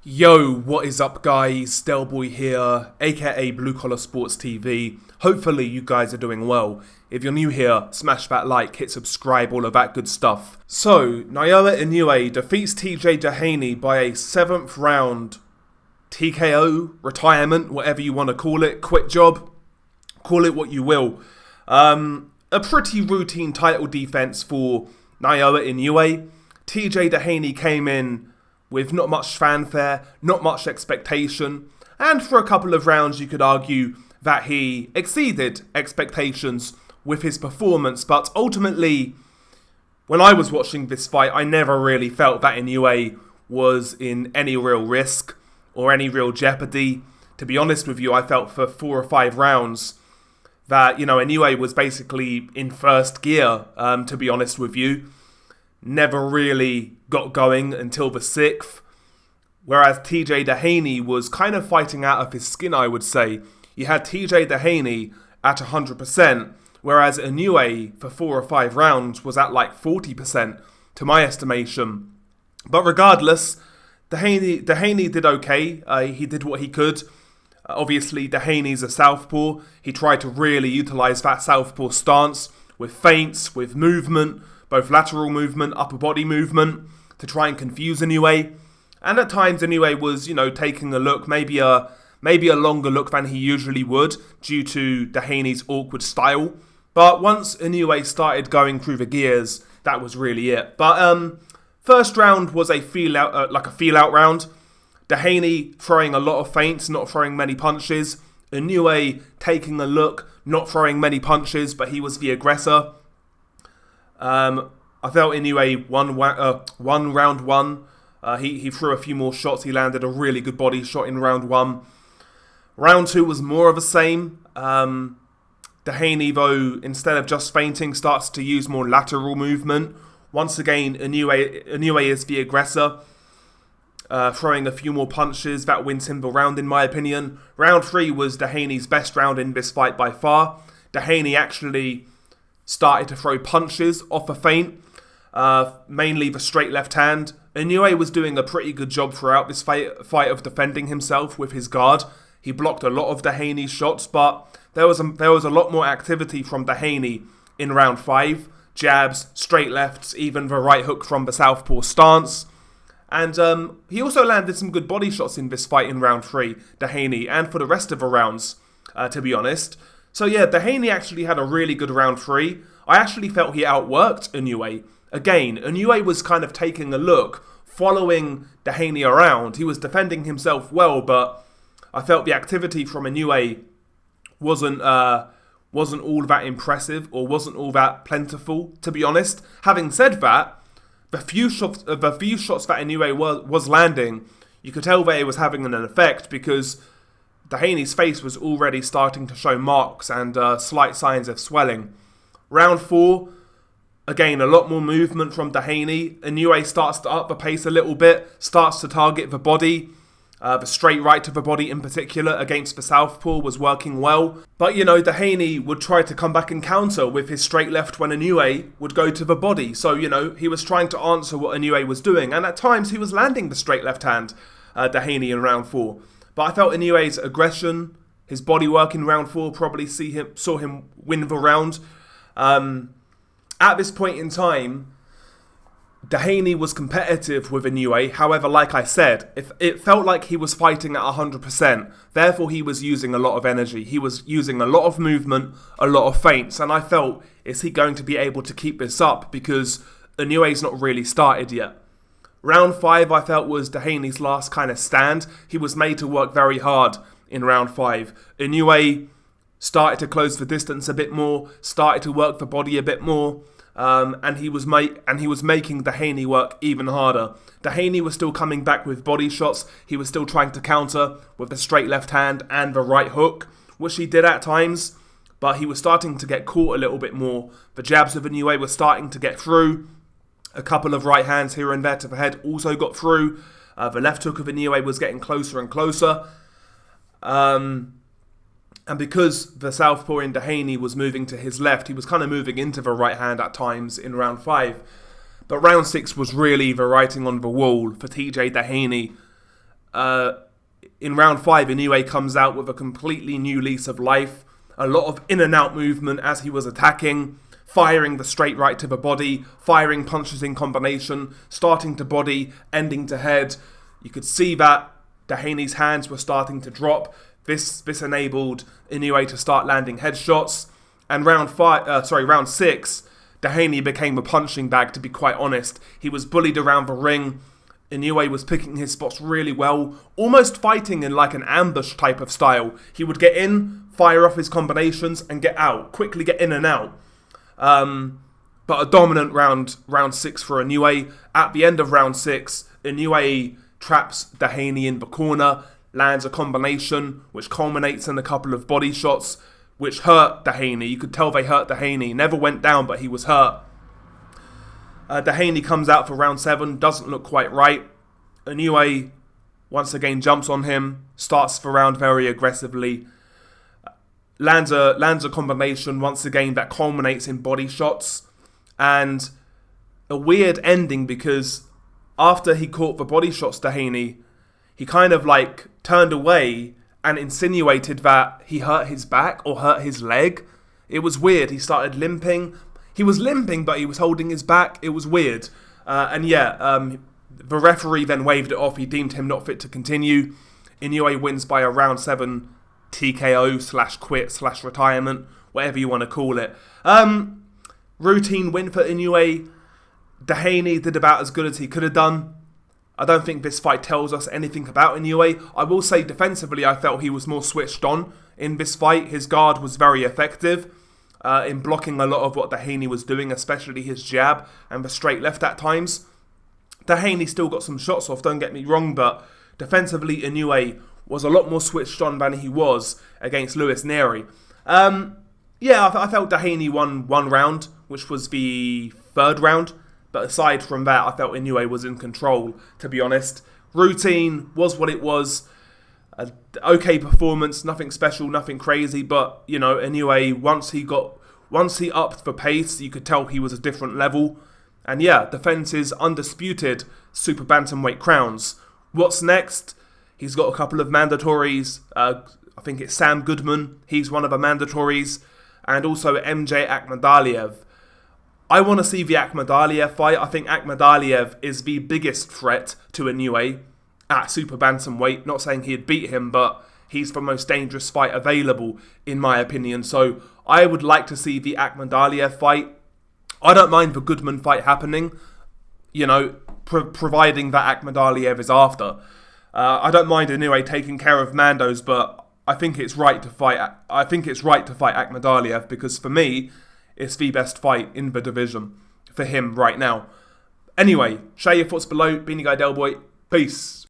Yo, what is up guys? Delboy here, aka Blue Collar Sports TV. Hopefully you guys are doing well. If you're new here, smash that like, hit subscribe, all of that good stuff. So, Naoya Inoue defeats Doheny by a 7th round TKO, retirement, whatever you want to call it, quit job, call it what you will. A pretty routine title defense for Naoya Inoue. Doheny came in with not much fanfare, not much expectation, and for a couple of rounds you could argue that he exceeded expectations with his performance, but ultimately, when I was watching this fight, I never really felt that Inoue was in any real risk or any real jeopardy. To be honest with you, I felt for 4 or 5 rounds that, Inoue was basically in first gear, to be honest with you. Never really got going until the 6th. Whereas Doheny was kind of fighting out of his skin, I would say. You had Doheny at 100%, whereas Inoue for 4 or 5 rounds was at like 40%, to my estimation. But regardless, Doheny did okay. He did what he could. Obviously, Doheny's a southpaw. He tried to really utilise that southpaw stance with feints, with movement, both lateral movement, upper body movement, to try and confuse Inoue. And at times Inoue was, taking a look, maybe a longer look than he usually would, due to Doheny's awkward style. But once Inoue started going through the gears, that was really it. But first round was a feel out round. Doheny throwing a lot of feints, not throwing many punches. Inoue taking a look, not throwing many punches, but he was the aggressor. I felt Inoue won round 1. He threw a few more shots. He landed a really good body shot in round 1. Round 2 was more of the same. Doheny, though, instead of just feinting, starts to use more lateral movement. Once again, Inoue is the aggressor, throwing a few more punches. That wins him the round, in my opinion. Round 3 was Doheny's best round in this fight by far. Doheny actually started to throw punches off a feint, mainly the straight left hand. Inoue was doing a pretty good job throughout this fight of defending himself with his guard. He blocked a lot of Doheny's shots, but there was a lot more activity from Doheny in round 5. Jabs, straight lefts, even the right hook from the southpaw stance. And he also landed some good body shots in this fight in round 3, Doheny, and for the rest of the rounds, to be honest. So yeah, Doheny actually had a really good round 3. I actually felt he outworked Inoue. Again, Inoue was kind of taking a look, following Doheny around. He was defending himself well, but I felt the activity from Inoue wasn't all that impressive, or wasn't all that plentiful, to be honest. Having said that, the few shots that Inoue was landing, you could tell that it was having an effect, because Doheny's face was already starting to show marks and slight signs of swelling. Round 4, again, a lot more movement from Doheny. Inoue starts to up the pace a little bit, starts to target the body. The straight right to the body in particular against the southpaw was working well. But, Doheny would try to come back and counter with his straight left when Inoue would go to the body. So, he was trying to answer what Inoue was doing. And at times he was landing the straight left hand, Doheny, in round 4. But I felt Inoue's aggression, his body work in round 4 probably saw him win the round. At this point in time, Doheny was competitive with Inoue. However, like I said, it felt like he was fighting at 100%. Therefore, he was using a lot of energy. He was using a lot of movement, a lot of feints. And I felt, is he going to be able to keep this up? Because Inoue's not really started yet. Round 5, I felt, was Doheny's last kind of stand. He was made to work very hard in round 5. Inoue started to close the distance a bit more, started to work the body a bit more, and he was making Doheny work even harder. Doheny was still coming back with body shots. He was still trying to counter with the straight left hand and the right hook, which he did at times, but he was starting to get caught a little bit more. The jabs of Inoue were starting to get through. A couple of right hands here and there to the head also got through. The left hook of Inoue was getting closer and closer. And because the southpaw in Doheny was moving to his left, he was kind of moving into the right hand at times in round 5. But round 6 was really the writing on the wall for Doheny. In round 5, Inoue comes out with a completely new lease of life. A lot of in and out movement as he was attacking, firing the straight right to the body, firing punches in combination, starting to body, ending to head. You could see that Doheny's hands were starting to drop. This enabled Inoue to start landing headshots. And round 6, Doheny became a punching bag, to be quite honest. He was bullied around the ring. Inoue was picking his spots really well, almost fighting in like an ambush type of style. He would get in, fire off his combinations, and get out. Quickly get in and out. But a dominant round 6 for Inoue. At the end of round 6, Inoue traps Doheny in the corner, lands a combination, which culminates in a couple of body shots, which hurt Doheny. You could tell they hurt Doheny. Never went down, but he was hurt. Doheny comes out for round 7, doesn't look quite right. Inoue once again jumps on him, starts the round very aggressively, lands a combination once again that culminates in body shots, and a weird ending because after he caught the body shots, Doheny, he kind of like turned away and insinuated that he hurt his back or hurt his leg. It was weird. He started limping. He was limping, but he was holding his back. It was weird. The referee then waved it off. He deemed him not fit to continue. Inoue wins by a round 7 TKO / quit / retirement, whatever you want to call it. Routine win for Inoue. Doheny did about as good as he could have done. I don't think this fight tells us anything about Inoue. I will say defensively, I felt he was more switched on in this fight. His guard was very effective in blocking a lot of what Doheny was doing, especially his jab and the straight left at times. Doheny still got some shots off, don't get me wrong, but defensively Inoue was a lot more switched on than he was against Luis Neri. I felt Doheny won one round, which was the 3rd round. But aside from that, I felt Inoue was in control, to be honest. Routine was what it was. Okay performance, nothing special, nothing crazy. But, Inoue, once he upped the pace, you could tell he was a different level. And yeah, defends his undisputed super bantamweight crowns. What's next? He's got a couple of mandatories. I think it's Sam Goodman. He's one of the mandatories. And also MJ Akhmadaliev. I want to see the Akhmadaliev fight. I think Akhmadaliev is the biggest threat to Inoue at super bantamweight. Not saying he'd beat him, but he's the most dangerous fight available, in my opinion. So I would like to see the Akhmadaliev fight. I don't mind the Goodman fight happening, providing that Akhmadaliev is after. I don't mind Inoue taking care of Mandos, but I think it's right to fight. I think it's right to fight Akhmadaliev because for me, it's the best fight in the division for him right now. Anyway, share your thoughts below. Beanie Guy Del Boy. Peace.